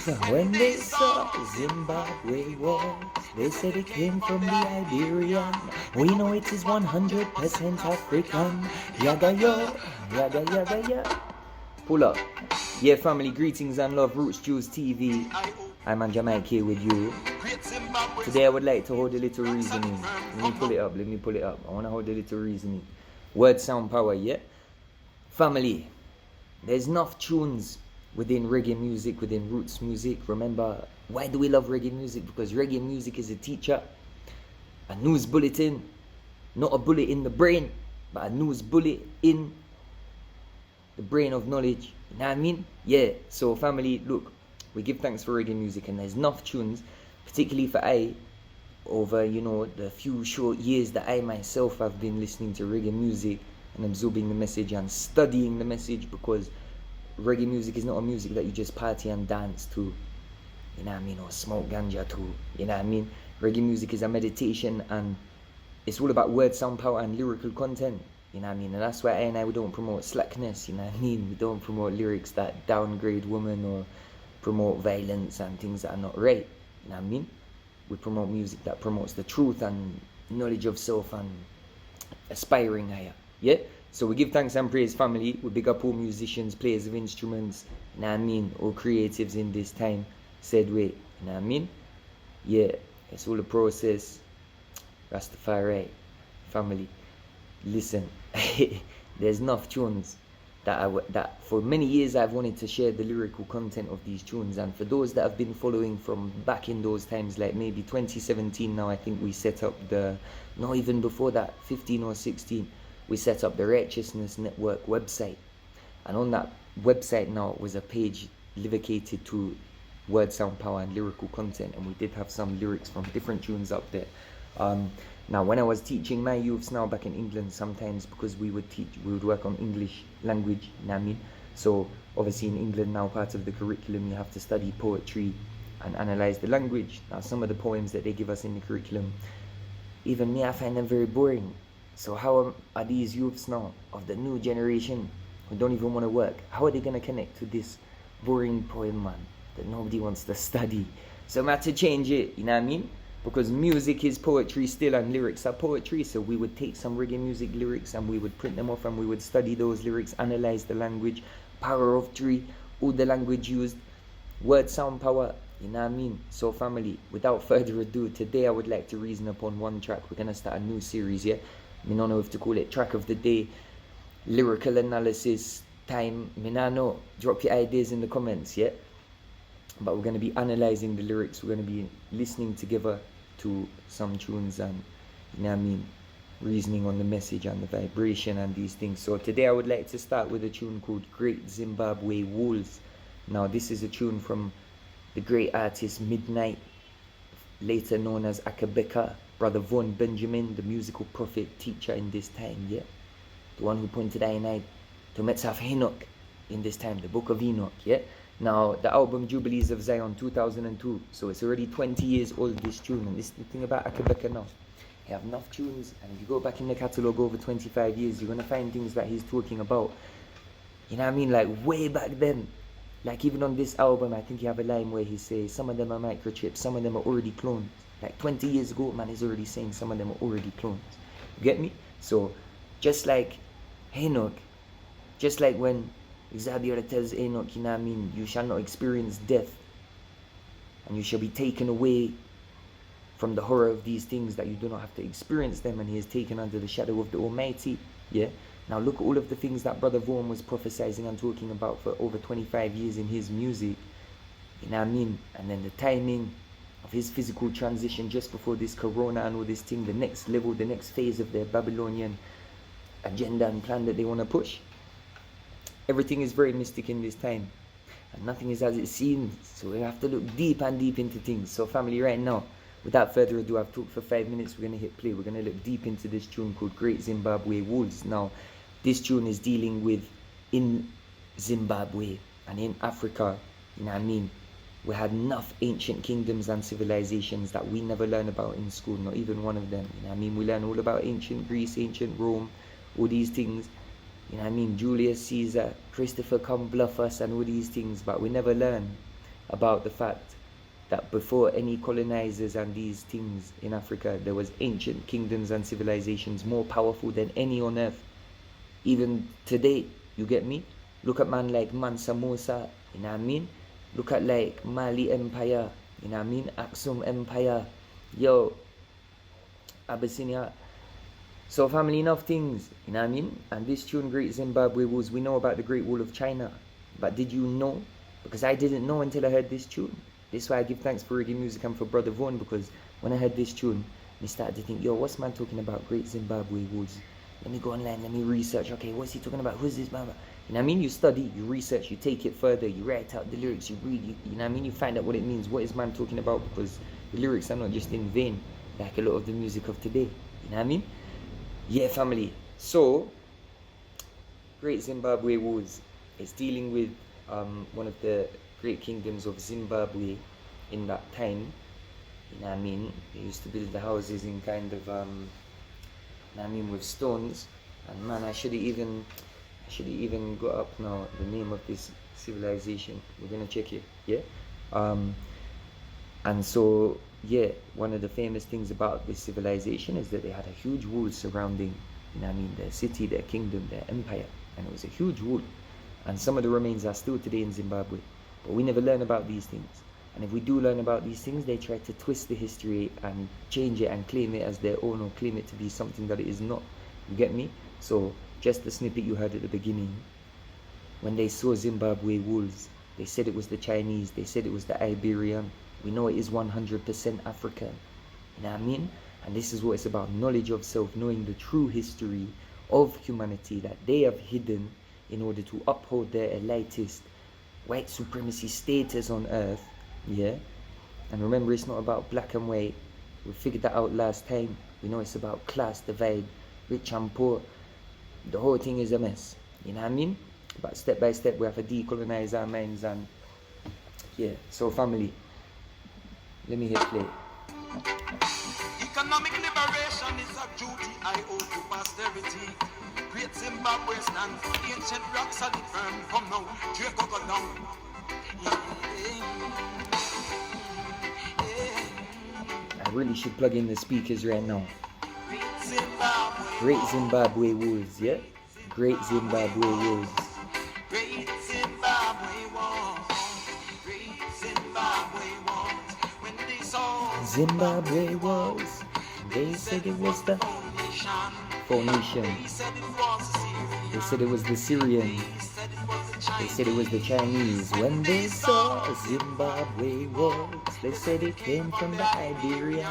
When they saw Zimbabwe Walls, they said it came from the Iberian. We know it is 100% African. Yaga yo, yaga yaga ya. Pull up. Yeah, family, greetings and love. Roots Jews TV. I'm JahMike here with you. Today I would like to hold a little reasoning. Let me pull it up. I want to hold a little reasoning. Word sound power, yeah? Family, there's enough tunes within reggae music, within roots music. Remember, why do we love reggae music? Because reggae music is a teacher, a news bulletin, not a bullet in the brain, but a news bullet in the brain of knowledge. You know what I mean? Yeah, so family, look, we give thanks for reggae music, and there's enough tunes, particularly for over, the few short years that I myself have been listening to reggae music and absorbing the message and studying the message, because reggae music is not a music that you just party and dance to, you know what I mean, or smoke ganja to, you know what I mean. Reggae music is a meditation, and it's all about word, sound, power, and lyrical content, you know what I mean. And that's why we don't promote slackness, you know what I mean. We don't promote lyrics that downgrade women or promote violence and things that are not right, you know what I mean. We promote music that promotes the truth and knowledge of self and aspiring higher, yeah. So we give thanks and praise, family. We big up all musicians, players of instruments, you know what I mean, all creatives in this time, said way, you know what I mean. Yeah, it's all a process. Rastafari, family, listen, there's enough tunes that for many years I've wanted to share the lyrical content of these tunes. And for those that have been following from back in those times, like maybe 2017 now, I think we set up no, even before that, 15 or 16, we set up the Righteousness Network website. And on that website now was a page dedicated to word, sound, power, and lyrical content. And we did have some lyrics from different tunes up there. Now, when I was teaching my youths now back in England, sometimes because we would work on English language, you know what I mean? So obviously in England now, part of the curriculum, you have to study poetry and analyze the language. Now, some of the poems that they give us in the curriculum, even me, I find them very boring. So how are these youths now of the new generation who don't even want to work? How are they going to connect to this boring poem, man, that nobody wants to study? So I had to change it, you know what I mean? Because music is poetry still, and lyrics are poetry. So we would take some reggae music lyrics and we would print them off, and we would study those lyrics, analyze the language, power of three, all the language used, word, sound, power, you know what I mean? So family, without further ado, today I would like to reason upon one track. We're going to start a new series, yeah? I don't know if to call it track of the day, lyrical analysis time, I don't know. Drop your ideas in the comments, yeah? But we're going to be analyzing the lyrics. We're going to be listening together to some tunes and, you know what I mean, reasoning on the message and the vibration and these things. So today I would like to start with a tune called Great Zimbabwe Walls. Now this is a tune from the great artist Midnite, later known as Akae Beka, brother Vaughn Benjamin, the musical prophet teacher in this time, yeah? The one who pointed I to Metzaf Enoch in this time, the book of Enoch, yeah? Now, the album Jubilees of Zion, 2002. So it's already 20 years old, this tune. And this is the thing about Akae Beka now. He have enough tunes. And if you go back in the catalogue over 25 years, you're going to find things that he's talking about. You know what I mean? Like way back then. Like even on this album, I think he have a line where he says, some of them are microchips, some of them are already clones. Like 20 years ago, man, he's already saying some of them are already clones. You get me? So, just like Enoch, just like when Xavier tells Enoch, you know what I mean, you shall not experience death, and you shall be taken away from the horror of these things, that you do not have to experience them, and he is taken under the shadow of the Almighty, yeah? Now look at all of the things that Brother Vaughn was prophesizing and talking about for over 25 years in his music, you know what I mean? And then the timing of his physical transition just before this corona and all this thing, the next level, the next phase of their Babylonian agenda and plan that they want to push. Everything is very mystic in this time, and nothing is as it seems. So we have to look deep and deep into things. So family, right now, without further ado, I've talked for 5 minutes. We're going to hit play. We're going to look deep into this tune called Great Zimbabwe Walls. Now, this tune is dealing with in Zimbabwe and in Africa, you know what I mean, we had enough ancient kingdoms and civilizations that we never learn about in school, not even one of them. You know what I mean? We learn all about ancient Greece, ancient Rome, all these things. You know what I mean? Julius Caesar, Christopher come bluff us and all these things, but we never learn about the fact that before any colonizers and these things in Africa, there was ancient kingdoms and civilizations more powerful than any on earth. Even today, you get me? Look at man like Mansa Musa, you know what I mean? Look at like Mali Empire, you know what I mean? Aksum Empire, yo, Abyssinia. So family, enough things, you know what I mean? And this tune, Great Zimbabwe Walls, we know about the Great Wall of China. But did you know? Because I didn't know until I heard this tune. This is why I give thanks for reggae music and for Brother Vaughn, because when I heard this tune, I started to think, yo, what's man talking about? Great Zimbabwe Walls. Let me go online, let me research. Okay, what's he talking about? Who's this man? You know what I mean? You study, you research, you take it further, you write out the lyrics, you read, you know what I mean? You find out what it means. What is man talking about? Because the lyrics are not just in vain, like a lot of the music of today. You know what I mean? Yeah, family. So, Great Zimbabwe Walls is dealing with one of the great kingdoms of Zimbabwe in that time. You know what I mean? They used to build the houses in kind of, you know what I mean, with stones. And man, I should have even got up now the name of this civilization. We're gonna check it, yeah. And so, yeah, one of the famous things about this civilization is that they had a huge wall surrounding, you know what I mean, their city, their kingdom, their empire, and it was a huge wall. And some of the remains are still today in Zimbabwe, but we never learn about these things. And if we do learn about these things, they try to twist the history and change it and claim it as their own, or claim it to be something that it is not. You get me? So just the snippet you heard at the beginning, when they saw Zimbabwe Walls, they said it was the Chinese, they said it was the Iberian. We know it is 100% African. You know what I mean? And this is what it's about, knowledge of self, knowing the true history of humanity that they have hidden in order to uphold their elitist white supremacy status on earth. Yeah? And remember, it's not about black and white. We figured that out last time. We know it's about class divide, rich and poor. The whole thing is a mess. You know what I mean? But step by step, we have to decolonize our minds. And yeah, so family, let me hit play. Economic liberation is a duty I owe to posterity. Great Zimbabwe stands for ancient rock solid firm. Come now, Draco go down. I really should plug in the speakers right now. Great Zimbabwe Walls, yeah? Great Zimbabwe Walls. Great Zimbabwe Walls. Great Zimbabwe Walls. When they saw Zimbabwe Walls, they said it was the Phoenician. They said it was the Syrian. They said it was the Chinese. When they saw Zimbabwe Walls, they said it came from the Iberian.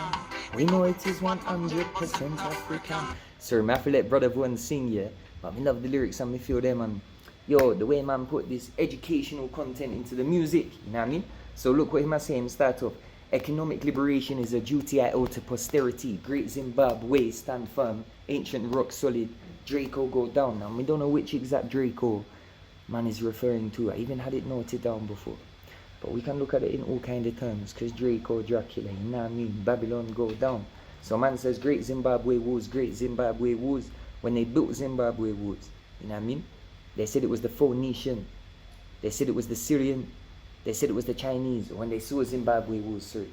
We know it is 100% African. Sir, I feel let Brother Vaughn sing, yeah? But I love the lyrics and I feel them, and yo, the way man put this educational content into the music, you know what I mean? So look what he must say him start off. Economic liberation is a duty I owe to posterity. Great Zimbabwe stand firm. Ancient rock solid. Draco go down. Now we don't know which exact Draco man is referring to. I even had it noted down before. But we can look at it in all kind of terms. Because Draco, Dracula, you know what I mean? Babylon go down. So man says Great Zimbabwe Walls, Great Zimbabwe Walls. When they built Zimbabwe Walls, you know what I mean? They said it was the Phoenician. They said it was the Syrian. They said it was the Chinese. When they saw Zimbabwe Walls, sorry,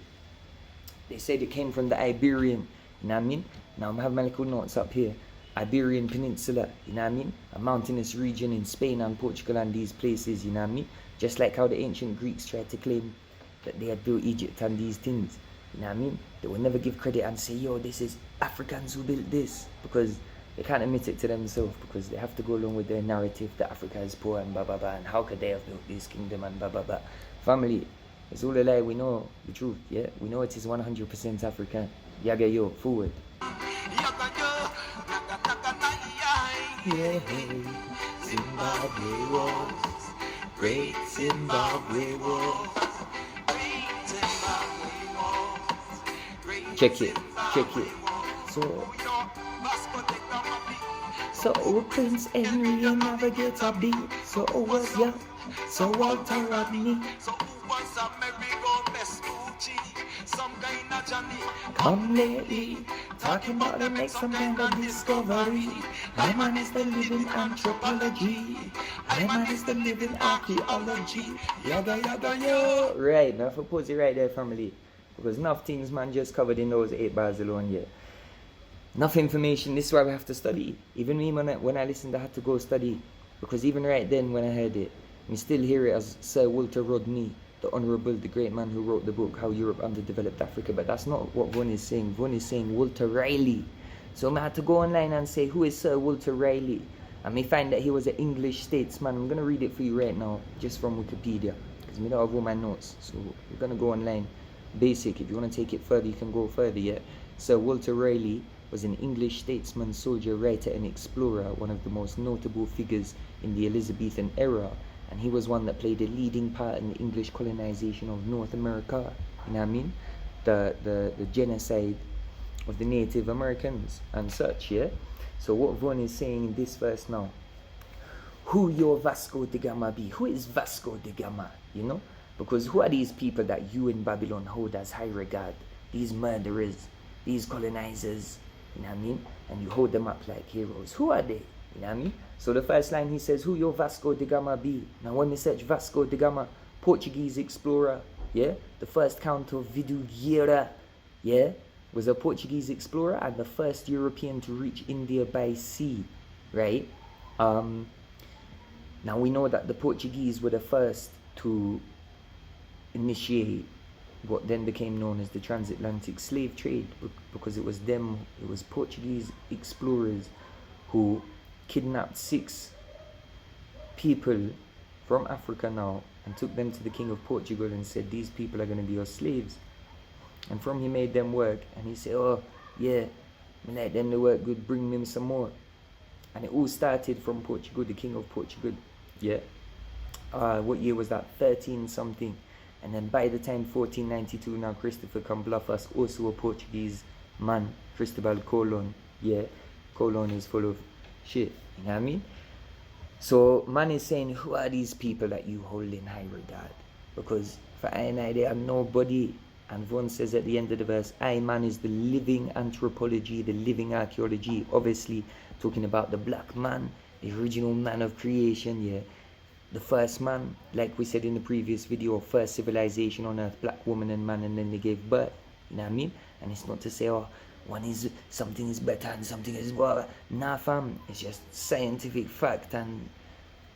they said it came from the Iberian. You know what I mean? Now I have my little notes up here. Iberian Peninsula, you know what I mean? A mountainous region in Spain and Portugal and these places, you know what I mean? Just like how the ancient Greeks tried to claim that they had built Egypt and these things. You know what I mean? They will never give credit and say, yo, this is Africans who built this. Because they can't admit it to themselves, because they have to go along with their narrative that Africa is poor and blah blah blah, and how could they have built this kingdom and blah blah blah. Family, it's all a lie. We know the truth, yeah? We know it is 100% African. Yaga yo, forward. Yeah, Zimbabwe Walls, Great Zimbabwe Walls. Check it. So Prince Henry and Navigator B. So was ya, so Walter Rodney. was a merry-go best Gucci. Some kind of Johnny. Come lately, talking about the next some kind of discovery. My man is the living anthropology. My man is the living archaeology. Yaga yaga yo. Right, now for pause it right there, family. Because enough things man just covered in those 8 bars alone, yeah. Enough information, this is why we have to study. Even me when I listened I had to go study. Because even right then when I heard it, we still hear it as Sir Walter Rodney, the Honourable, the great man who wrote the book, How Europe Underdeveloped Africa. But that's not what Vaughn is saying. Vaughn is saying Walter Riley. So I had to go online and say, who is Sir Walter Riley? And we find that he was an English statesman. I'm going to read it for you right now, just from Wikipedia. Because we don't have all my notes. So we're going to go online. Basic, if you want to take it further, you can go further, yeah. Sir Walter Riley was an English statesman, soldier, writer and explorer, one of the most notable figures in the Elizabethan era, and he was one that played a leading part in the English colonization of North America, you know what I mean, the genocide of the Native Americans and such, yeah. So what Vaughn is saying in this verse now, who your Vasco da Gama be? Who is Vasco da Gama, you know? Because who are these people that you in Babylon hold as high regard? These murderers, these colonizers, you know what I mean? And you hold them up like heroes. Who are they? You know what I mean? So the first line he says, who your Vasco da Gama be? Now when we search Vasco da Gama, Portuguese explorer, yeah? The first Count of Vidigueira, yeah? Was a Portuguese explorer and the first European to reach India by sea, right? Now we know that the Portuguese were the first to initiate what then became known as the transatlantic slave trade, because it was Portuguese explorers who kidnapped 6 people from Africa now and took them to the King of Portugal and said, these people are going to be your slaves. And from he made them work, and he said, oh yeah, me like them to work good, bring me some more. And it all started from Portugal, the King of Portugal, yeah. What year was that? 13 something. And then by the time 1492, now Christopher Columbus, also a Portuguese man, Cristobal Colon, yeah. Colon is full of shit, you know what I mean? So man is saying, who are these people that you hold in high regard? Because for I and I, they are nobody. And Vaughn says at the end of the verse, I man is the living anthropology, the living archaeology, obviously talking about the black man, the original man of creation, yeah. The first man, like we said in the previous video, first civilization on earth, black woman and man, and then they gave birth, you know what I mean? And it's not to say, oh, something is better and something is worse. Nah fam, it's just scientific fact and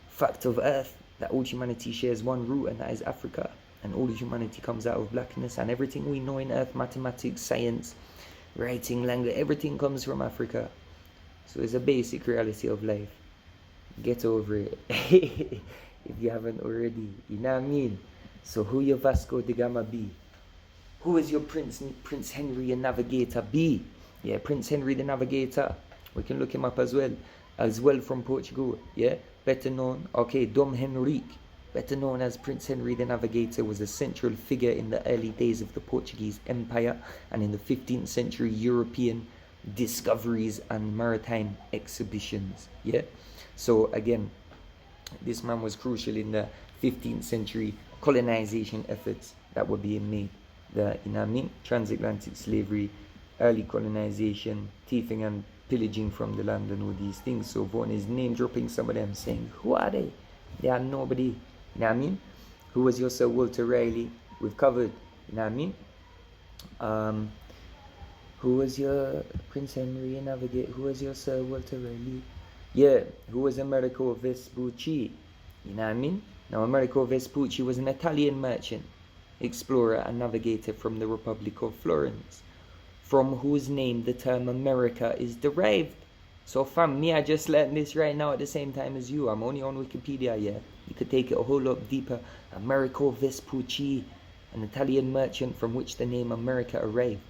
fact of earth that all humanity shares one root, and that is Africa. And all humanity comes out of blackness, and everything we know in earth, mathematics, science, writing, language, everything comes from Africa. So it's a basic reality of life. Get over it. If you haven't already, you know what I mean? So who your Vasco da Gama be? Who is your Prince Henry the Navigator be? Yeah, Prince Henry the Navigator. We can look him up as well from Portugal, yeah? Better known, okay, Dom Henrique, better known as Prince Henry the Navigator, was a central figure in the early days of the Portuguese Empire and in the 15th century European discoveries and maritime exhibitions, yeah? So again, this man was crucial in the 15th century colonization efforts that were being made. The, you know what I mean? Transatlantic slavery, early colonization, thieving and pillaging from the land and all these things. So Vaughn is name dropping some of them, saying, who are they? They are nobody. You know what I mean? Who was your Sir Walter Riley? We've covered. You know what I mean? Who was your Prince Henry Navigate? Who was your Sir Walter Riley? Yeah, who was Americo Vespucci? You know what I mean? Now Americo Vespucci was an Italian merchant, explorer and navigator from the Republic of Florence, from whose name the term America is derived. So fam, me, I just learned this right now at the same time as you. I'm only on Wikipedia, yeah. You could take it a whole lot deeper. Americo Vespucci, an Italian merchant from which the name America arrived.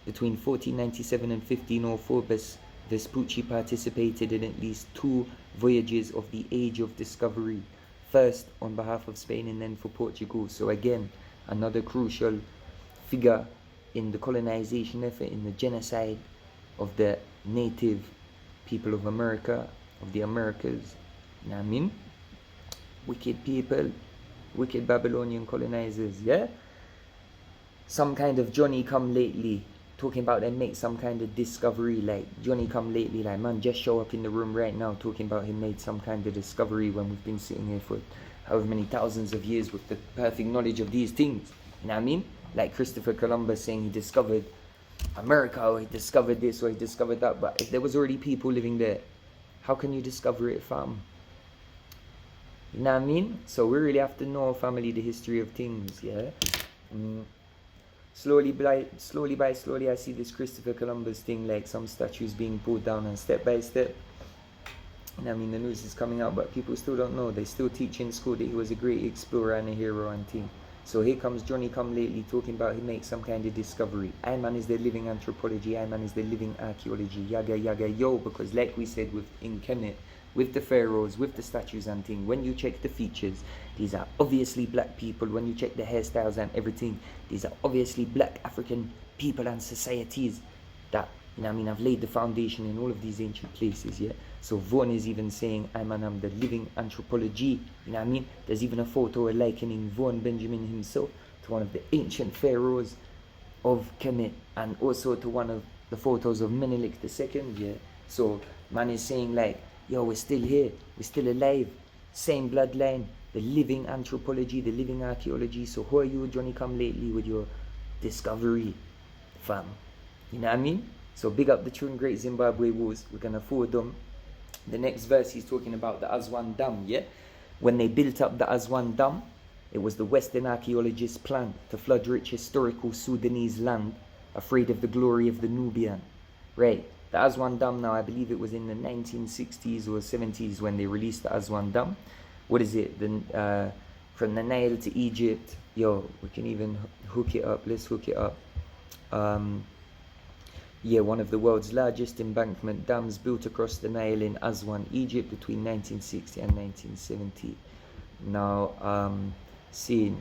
Between 1497 and 1504, Vespucci participated in at least 2 voyages of the Age of Discovery, first on behalf of Spain and then for Portugal. So again, another crucial figure in the colonization effort, in the genocide of the native people of America, of the Americas. You know what I mean? Wicked people. wicked Babylonian colonizers, yeah? Some kind of Johnny come lately, talking about them make some kind of discovery, like Johnny come lately, like man just show up in the room right now talking about him made some kind of discovery when we've been sitting here for however many thousands of years with the perfect knowledge of these things. You know what I mean? Like Christopher Columbus saying he discovered America, or he discovered this, or he discovered that. But if there was already people living there, how can you discover it, fam? You know what I mean? So we really have to know, family, the history of things, yeah? Slowly by slowly, I see this Christopher Columbus thing, like some statues being pulled down, and step by step, you know what I mean, the news is coming out, but people still don't know. They still teach in school that he was a great explorer and a hero and thing. So here comes Johnny come lately talking about he makes some kind of discovery. I man is the living anthropology, I man is the living archaeology, yaga yaga yo, because like we said in Kemet, with the pharaohs, with the statues and thing, when you check the features, these are obviously black people. When you check the hairstyles and everything, these are obviously black African people and societies that, you know what I mean, have laid the foundation in all of these ancient places, yeah? So Vaughn is even saying, I'm the living anthropology, you know what I mean? There's even a photo likening Vaughn Benjamin himself to one of the ancient pharaohs of Kemet, and also to one of the photos of Menelik II, yeah? So man is saying like, yo, we're still here, we're still alive, same bloodline, the living anthropology, the living archaeology. So who are you, Johnny come lately, with your discovery, fam? You know what I mean? So big up the tune Great Zimbabwe Walls. We're gonna forward them. The next verse he's talking about the Aswan Dam, yeah? When they built up the Aswan Dam, it was the Western archaeologists' plan to flood rich historical Sudanese land, afraid of the glory of the Nubian. Right, the Aswan Dam now, I believe it was in the 1960s or 70s when they released the Aswan Dam. What is it? From the Nile to Egypt. Yo, we can even hook it up. Let's hook it up. Yeah, one of the world's largest embankment dams built across the Nile in Aswan, Egypt between 1960 and 1970. Now, seeing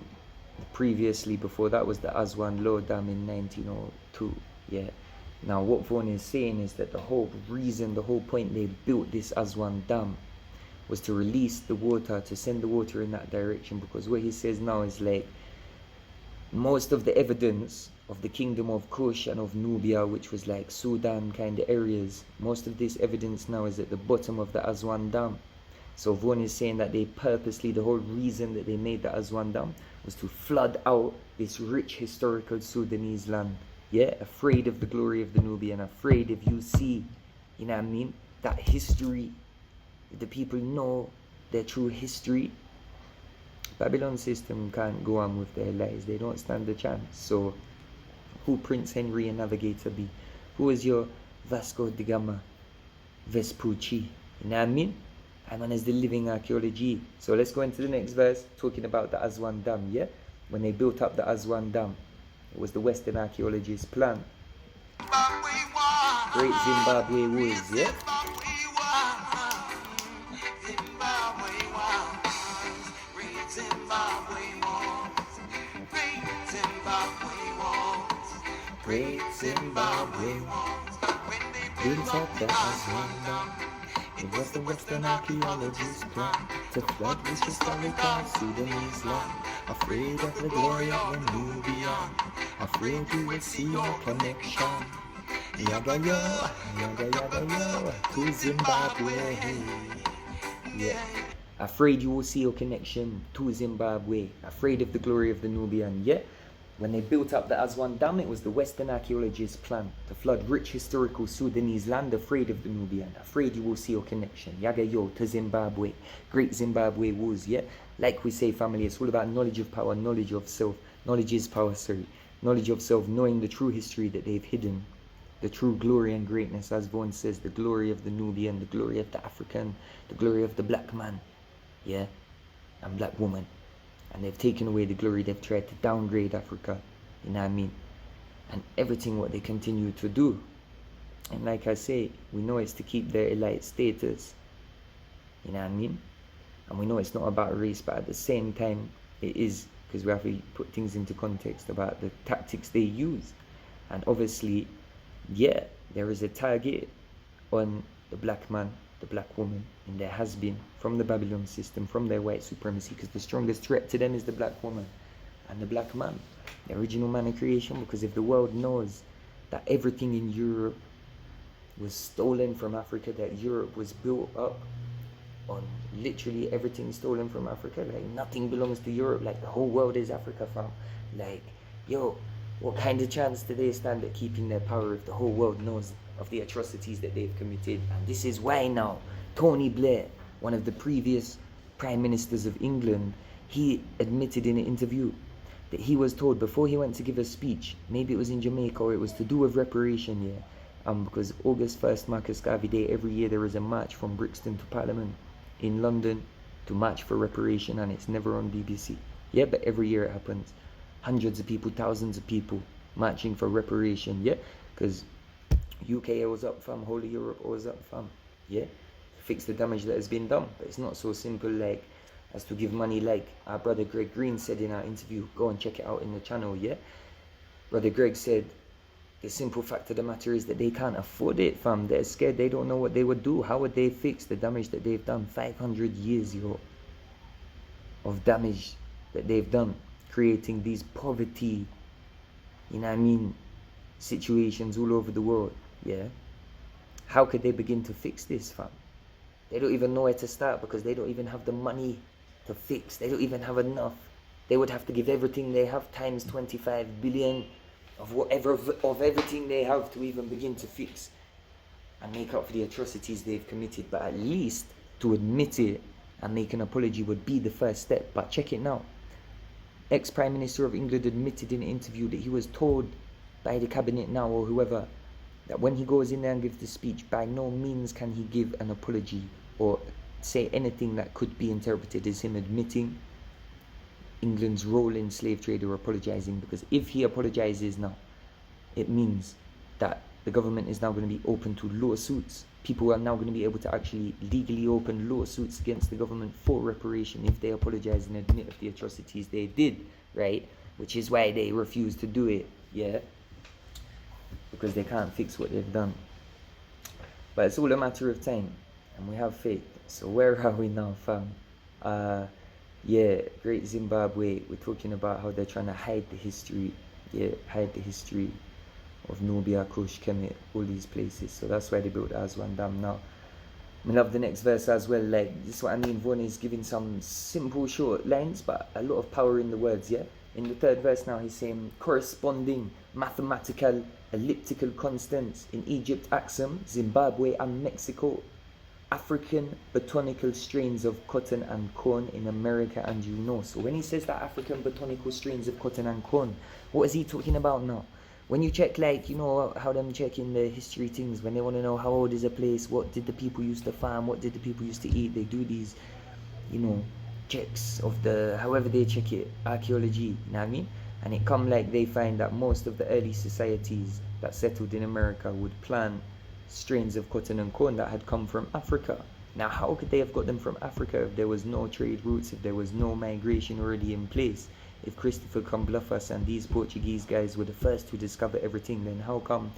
previously before that was the Aswan Low Dam in 1902. Yeah. Now, what Vaughn is saying is that the whole reason, the whole point they built this Aswan Dam was to release the water, to send the water in that direction, because what he says now is like most of the evidence of the kingdom of Kush and of Nubia, which was like Sudan kind of areas, most of this evidence now is at the bottom of the Aswan Dam. So Vaughn is saying that they purposely, the whole reason that they made the Aswan Dam was to flood out this rich historical Sudanese land. Yeah, afraid of the glory of the Nubian, afraid if you see, you know what I mean, that history, the people know their true history, Babylon system can't go on with their lies. They don't stand a chance. So who Prince Henry and Navigator be? Who is your Vasco da Gama, Vespucci? You know what I mean? Man is the living archaeology. So let's go into the next verse, talking about the Aswan Dam, yeah? When they built up the Aswan Dam, it was the Western archaeologists' plan. Great Zimbabwe Walls, yeah? Great Zimbabwe Walls, built up the Aswan Dam. It was the Western archaeologists' plan to flood this historical Sudanese land, afraid of the glory of the Nubian, afraid you will see your connection. Yaga yo, to Zimbabwe. Yeah. Afraid you will see your connection to Zimbabwe, afraid of the glory of the Nubian. Yeah. When they built up the Aswan Dam, it was the Western archaeologists' plan to flood rich historical Sudanese land, afraid of the Nubian, afraid you will see your connection. Yaga yo, to Zimbabwe. Great Zimbabwe Walls, yeah? Like we say, family, it's all about knowledge of power, knowledge of self. Knowledge is power, sorry. Knowledge of self, knowing the true history that they've hidden. The true glory and greatness, as Vaughn says, the glory of the Nubian, the glory of the African, the glory of the black man, yeah? And black woman. And they've taken away the glory. They've tried to downgrade Africa, you know what I mean, and everything what they continue to do. And like I say, we know it's to keep their elite status, you know what I mean, and we know it's not about race, but at the same time it is, because we have to put things into context about the tactics they use. And obviously, yeah, there is a target on the black man, the black woman, and there has been from the Babylon system, from their white supremacy, because the strongest threat to them is the black woman and the black man, the original man of creation. Because if the world knows that everything in Europe was stolen from Africa, that Europe was built up on literally everything stolen from Africa, like nothing belongs to Europe, like the whole world is Africa, fam. Like, yo, what kind of chance do they stand at keeping their power if the whole world knows of the atrocities that they've committed? And this is why now Tony Blair, one of the previous prime ministers of England, he admitted in an interview that he was told before he went to give a speech, maybe it was in Jamaica or it was to do with reparation, because August 1st, Marcus Garvey Day, every year there is a march from Brixton to Parliament in London to march for reparation, and it's never on BBC. Yeah, but every year it happens. Hundreds of people, thousands of people marching for reparation, because UK owes up, fam, whole of Europe owes up, fam, fix the damage that has been done. But it's not so simple like as to give money, like our brother Greg Green said in our interview. Go and check it out in the channel. Brother Greg said the simple fact of the matter is that they can't afford it, fam. They're scared. They don't know what they would do. How would they fix the damage that they've done? 500 years of damage that they've done, creating these poverty, situations all over the world. How could they begin to fix this, fam? They don't even know where to start, because they don't even have the money to fix. They don't even have enough. They would have to give everything they have times 25 billion of whatever, of everything they have to even begin to fix and make up for the atrocities they've committed. But at least to admit it and make an apology would be the first step. But check it now. Ex-Prime Minister of England admitted in an interview that he was told by the cabinet now or whoever that when he goes in there and gives the speech, by no means can he give an apology or say anything that could be interpreted as him admitting England's role in slave trade or apologizing. Because if he apologizes now, it means that the government is now going to be open to lawsuits. People are now going to be able to actually legally open lawsuits against the government for reparation if they apologize and admit of the atrocities they did, right? Which is why they refuse to do it, because they can't fix what they've done. But it's all a matter of time, and we have faith. So where are we now, fam? Great Zimbabwe, we're talking about how they're trying to hide the history, hide the history of Nubia, Kush, Kemet, all these places. So that's why they built Aswan Dam now. I love the next verse as well. Like, this is what I mean. Vaughn is giving some simple, short lines, but a lot of power in the words, In the third verse now, he's saying corresponding mathematical elliptical constants in Egypt, Axum, Zimbabwe, and Mexico. African botanical strains of cotton and corn in America, and you know. So when he says that African botanical strains of cotton and corn, what is he talking about now? When you check, like, you know how them check in the history things, when they want to know how old is a place, what did the people used to farm, what did the people used to eat, they do these, checks of the, however they check it, archaeology, you know what I mean? And it come like they find that most of the early societies that settled in America would plant strains of cotton and corn that had come from Africa. Now, how could they have got them from Africa if there was no trade routes, if there was no migration already in place? If Christopher Columbus and these Portuguese guys were the first to discover everything, then how come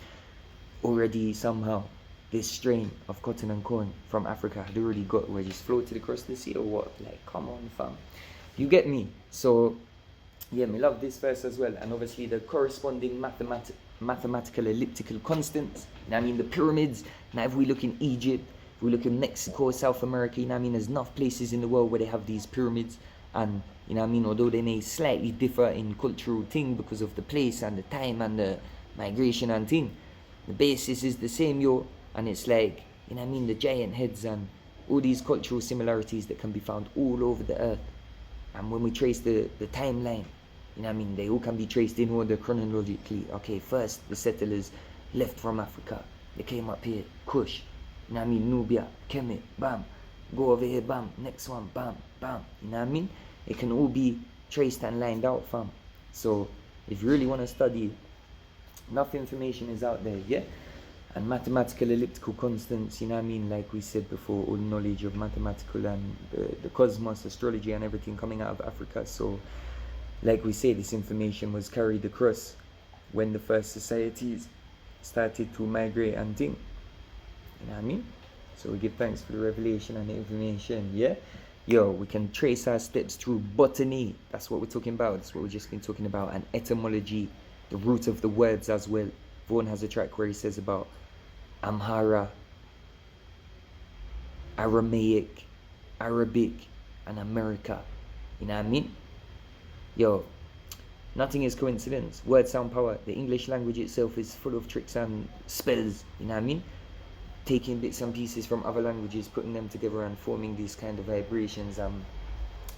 already somehow this strain of cotton and corn from Africa had already got, where just floated across the sea or what? Like, come on, fam. You get me? So, me love this verse as well. And obviously the corresponding mathematical elliptical constants. The pyramids. Now, if we look in Egypt, if we look in Mexico, South America, there's enough places in the world where they have these pyramids. And, although they may slightly differ in cultural thing because of the place and the time and the migration and thing, the basis is the same, And it's like, the giant heads and all these cultural similarities that can be found all over the earth. And when we trace the timeline, they all can be traced in order chronologically. Okay, first the settlers left from Africa. They came up here, Kush, Nubia, Kemet, bam. Go over here, bam. Next one, bam, bam. It can all be traced and lined out, fam. So if you really want to study, enough information is out there, And mathematical elliptical constants, like we said before, all knowledge of mathematical and the cosmos, astrology and everything coming out of Africa. So, like we say, this information was carried across when the first societies started to migrate and think. So we give thanks for the revelation and the information, yeah? Yo, we can trace our steps through botany. That's what we're talking about. That's what we've just been talking about. And etymology, the root of the words as well. Vaughn has a track where he says about Amhara, Aramaic, Arabic, and America. You know what I mean? Yo, nothing is coincidence. Words sound power. The English language itself is full of tricks and spells. You know what I mean? Taking bits and pieces from other languages, putting them together and forming these kind of vibrations.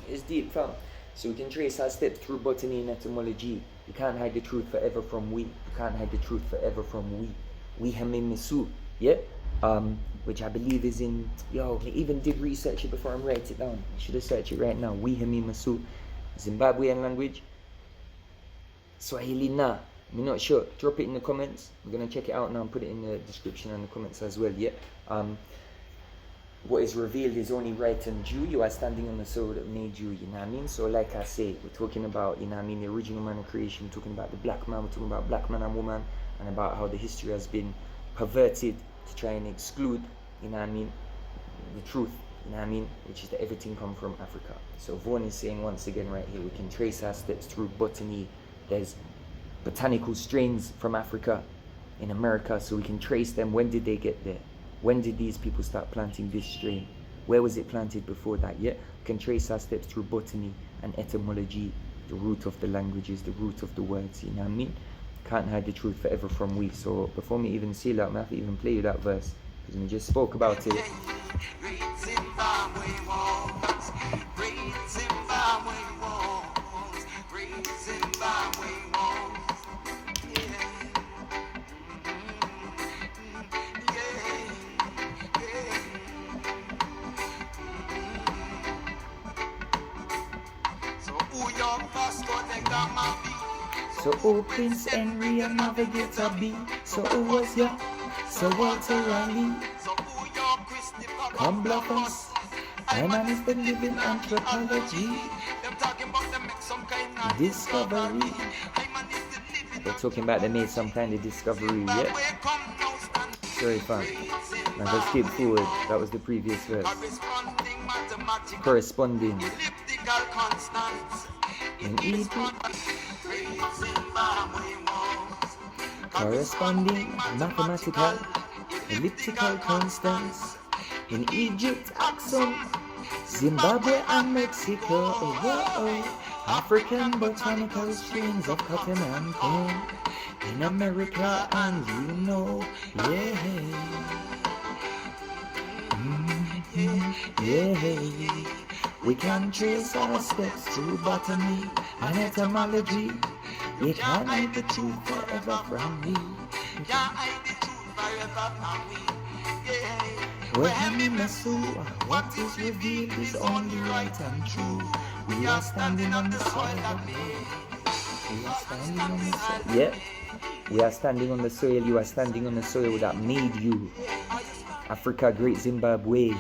It's deep, fam. So we can trace our steps through botany and etymology. You can't hide the truth forever from we. You can't hide the truth forever from we. We hamim misu, yeah? Which I believe is in, yo, I even did research it before I write it down. I should have searched it right now. We hamim misu, Zimbabwean language. Swahili na. I'm not sure. Drop it in the comments. I'm gonna check it out now and put it in the description and the comments as well. Yeah. What is revealed is only right and due. You are standing on the soil that made you. You know what I mean? So, like I say, we're talking about, you know what I mean, the original man of creation. We're talking about the black man. We're talking about black man and woman, and about how the history has been perverted to try and exclude, you know what I mean, the truth. You know what I mean? Which is that everything come from Africa. So Vaughn is saying once again right here, we can trace our steps through botany. There's botanical strains from Africa in America, so we can trace them. When did they get there? When did these people start planting this strain? Where was it planted before that? Yeah, we can trace our steps through botany and etymology, the root of the languages, the root of the words. You know what I mean? Can't hide the truth forever from we. So before me even seal out, I have to even play you that verse because we just spoke about it. Great Zimbabwe Walls, Great Zimbabwe Walls, Great Zimbabwe Walls. So oh Prince Henry and Navigator B. So who was ya? So Walter Raleigh. Come bluff us. My man is the living anthropology. Discovery. They're talking about they made some kind of discovery, yeah? Sorry fam. Now let's skip forward. That was the previous verse. Corresponding. In Egypt. Corresponding mathematical elliptical constants in Egypt, Axum, Zimbabwe and Mexico. African botanical strains of cotton and corn in America, and you know, yeah, we can trace our steps through botany and etymology. We can't hide the truth forever from me. What is revealed is only right and true. We are standing on the soil that made. We are standing on the soil. Yeah, we are standing on the soil. You are standing on the soil that made you. Africa, Great Zimbabwe.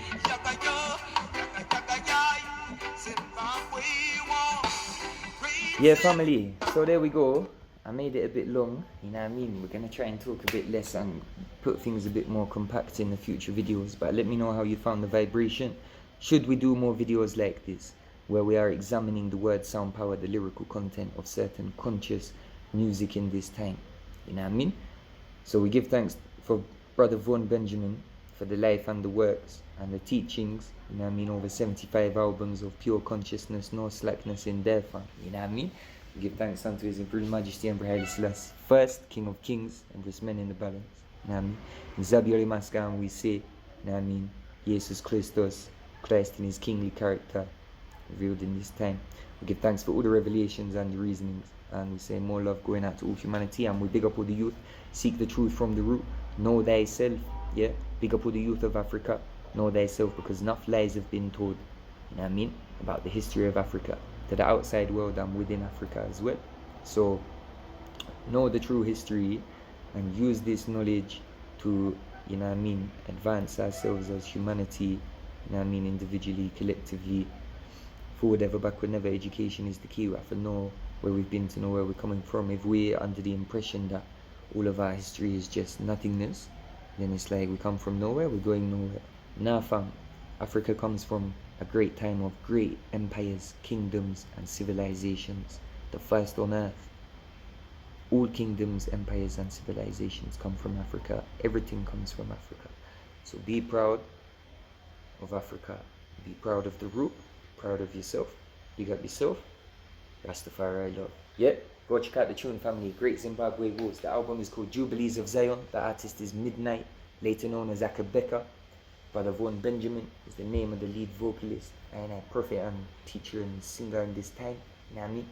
Yeah, family. So there we go. I made it a bit long, you know what I mean? We're going to try and talk a bit less and put things a bit more compact in the future videos. But let me know how you found the vibration. Should we do more videos like this, where we are examining the word sound power, the lyrical content of certain conscious music in this time? You know what I mean? So we give thanks for Brother Vaughn Benjamin for the life and the works and the teachings. You know what I mean? Over 75 albums of pure consciousness, no slackness in their fun. You know what I mean? We give thanks unto His Imperial Majesty Emperor Haile Selassie, first King of Kings, Empress Men in the balance. You know what I mean? In Zabiori Maskan we say, you know what I mean? Jesus Christus, Christ in His kingly character, revealed in this time. We give thanks for all the revelations and the reasonings. And we say more love going out to all humanity. And we big up all the youth. Seek the truth from the root. Know thyself. Yeah? Big up all the youth of Africa. Know thyself, because enough lies have been told, you know what I mean, about the history of Africa to the outside world and within Africa as well. So know the true history and use this knowledge to, you know what I mean, advance ourselves as humanity, you know what I mean, individually, collectively, forward ever, backward never. Education is the key. We have to know where we've been to know where we're coming from. If we're under the impression that all of our history is just nothingness, then it's like we come from nowhere, we're going nowhere. Nah, fam, Africa comes from a great time of great empires, kingdoms, and civilizations. The first on earth. All kingdoms, empires, and civilizations come from Africa. Everything comes from Africa. So be proud of Africa. Be proud of the root. Proud of yourself. Big up yourself. Rastafari love. Yeah, go check out the tune, family. Great Zimbabwe Walls. The album is called Jubilees of Zion. The artist is Midnite, later known as Akae Beka. Brother Vaughn Benjamin is the name of the lead vocalist and a prophet and teacher and singer in this time. You know what I mean?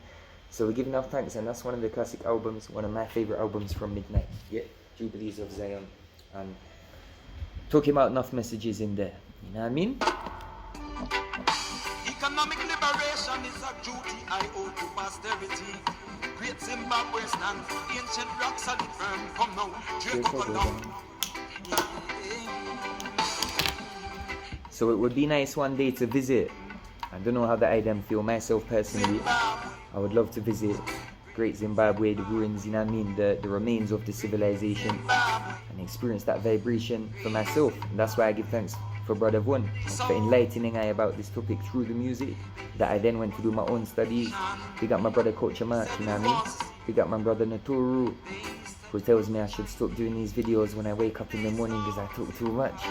So we give enough thanks, and that's one of the classic albums, one of my favorite albums from Midnite. Yeah, Jubilees of Zion. And talking about enough messages in there. You know what I mean? Economic liberation is a duty I owe to posterity. Great Zimbabwe stands, ancient rock solid firm. Come now, Decolonizing. So it would be nice one day to visit. I don't know how the idem feel myself personally. I would love to visit Great Zimbabwe, the ruins, you know what I mean, the remains of the civilization, and experience that vibration for myself. And that's why I give thanks for Brother Vaughn for enlightening I about this topic through the music, that I then went to do my own studies. We got my brother Coach JahMike, you know what I mean? We got my brother Naturu, who tells me I should stop doing these videos when I wake up in the morning because I talk too much.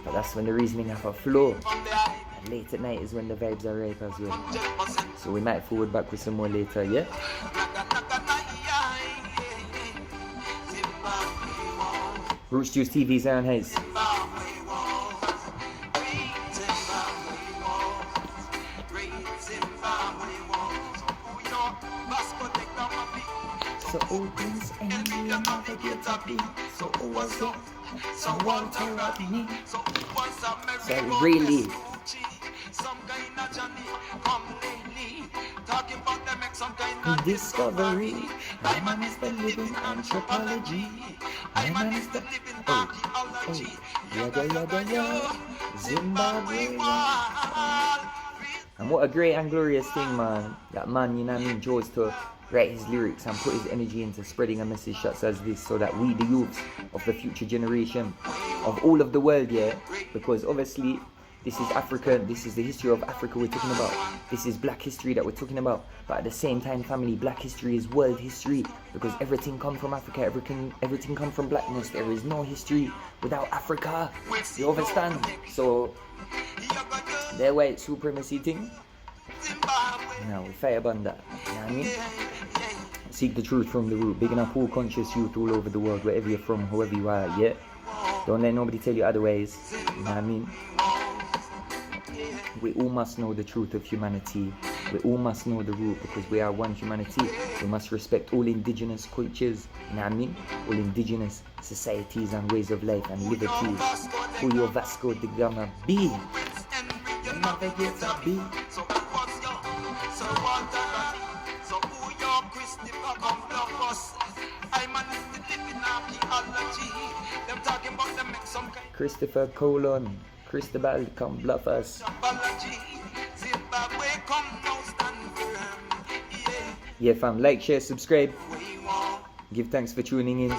But that's when the reasoning have a flow. And late at night is when the vibes are right as well. So we might forward back with some more later, yeah? Roots Juice TV, Zion Heights. So opens and you never get a beat. So what's up? So one therapy. So really. Discovery. My man is the living anthropology. My man is the archaeology. Yada yada yada. Zimbabwe. And what a great and glorious thing, man. That man, you know what I mean, chose to write his lyrics and put his energy into spreading a message such as this, so that we, the youths of the future generation of all of the world, yeah, because obviously this is Africa, this is the history of Africa we're talking about, this is black history that we're talking about, but at the same time, family, black history is world history, because everything comes from Africa, everything comes from blackness. There is no history without Africa, you understand? So their white supremacy thing, now we fight upon that, you know what I mean? Seek the truth from the root. Bigging up all conscious youth all over the world, wherever you're from, whoever you are, yeah? Don't let nobody tell you otherwise, you know what I mean? We all must know the truth of humanity. We all must know the root, because we are one humanity. We must respect all indigenous cultures, you know what I mean? All indigenous societies and ways of life and liberties. Who your Vasco da Gama be? You never get a beat. Christopher Colon, Cristobal, come bluff us. Yeah fam, like, share, subscribe. Give thanks for tuning in.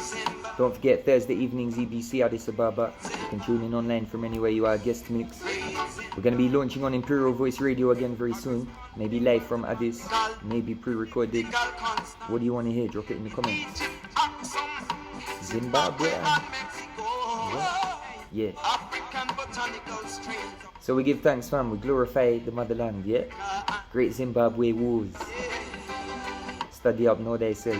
Don't forget Thursday evenings EBC Addis Ababa. You can tune in online from anywhere you are, guest mix. We're going to be launching on Imperial Voice Radio again very soon. Maybe live from Addis, maybe pre-recorded. What do you want to hear? Drop it in the comments. Zimbabwe. Yeah. So we give thanks, fam. We glorify the motherland, yeah? Great Zimbabwe Walls. Study up, know thyself.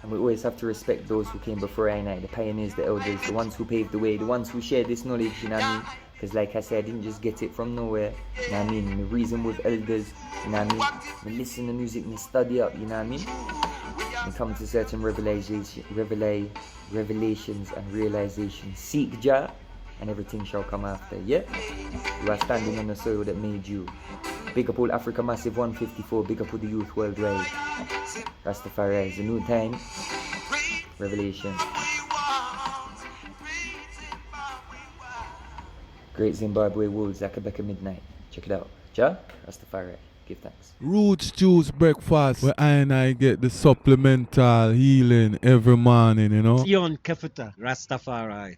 And we always have to respect those who came before I, the pioneers, the elders, the ones who paved the way, the ones who shared this knowledge, you know what I mean? Because like I said, I didn't just get it from nowhere, you know what I mean? Me reason with elders, you know what I mean? Me listen to music, me study up, you know what I mean? Me come to certain revelations and realizations. Seek Jah, and everything shall come after, yeah? You are standing on the soil that made you. Big up all Africa Massive 154, big up all the youth worldwide. Rastafari is a new time. Revelation. Great Zimbabwe Walls, Akae Beka Midnite. Check it out. Jah, Rastafari. Give thanks. Roots juice breakfast where I get the supplemental healing every morning, you know. Sion Kefuta, Rastafari.